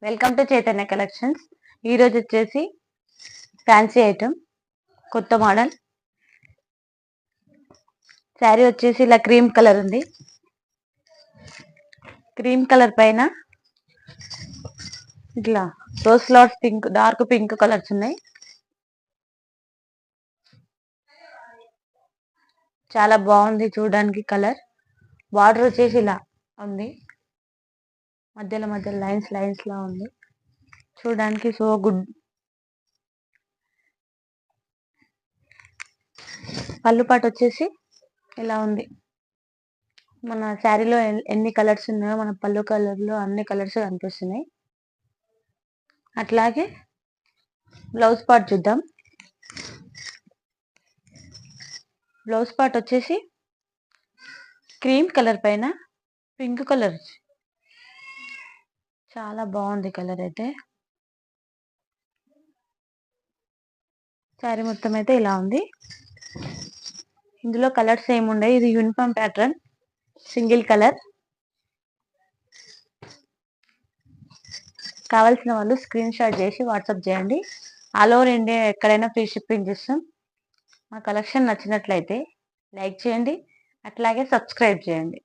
Welcome to Chaitanya collections. ఈరోజు వచ్చేసి fancy item, కొత్త మోడల్ శారీ వచ్చేసి ఇలా క్రీమ్ కలర్ ఉంది. క్రీమ్ కలర్ పైన ఇట్లా rose flowers pink, dark pink colours ఉన్నాయి. చాలా బాగుంది చూడడానికి. కలర్ బార్డర్ వచ్చేసి ఇలా ఉంది, మధ్యలో లైన్స్ లా ఉంది. చూడడానికి సో గుడ్. పళ్ళు పాటు వచ్చేసి ఇలా ఉంది. మన శారీలో ఎన్ని కలర్స్ ఉన్నాయో మన పళ్ళు కలర్లో అన్ని కలర్స్ కనిపిస్తున్నాయి. అట్లాగే బ్లౌజ్ పార్ట్ చూద్దాం. బ్లౌజ్ పార్ట్ వచ్చేసి క్రీమ్ కలర్ పైన పింక్ కలర్, చాలా బాగుంది కలర్ అయితే. శారీ మొత్తం అయితే ఇలా ఉంది. ఇందులో కలర్స్ ఏముండవు, ఇది యూనిఫామ్ ప్యాటర్న్, సింగిల్ కలర్. కావాల్సిన వాళ్ళు స్క్రీన్ షాట్ చేసి వాట్సాప్ చేయండి. ఆల్ ఓవర్ ఇండియా ఎక్కడైనా ఫ్రీ షిప్పింగ్ చేస్తాం. మా కలెక్షన్ నచ్చినట్లయితే లైక్ చేయండి, అట్లాగే సబ్స్క్రైబ్ చేయండి.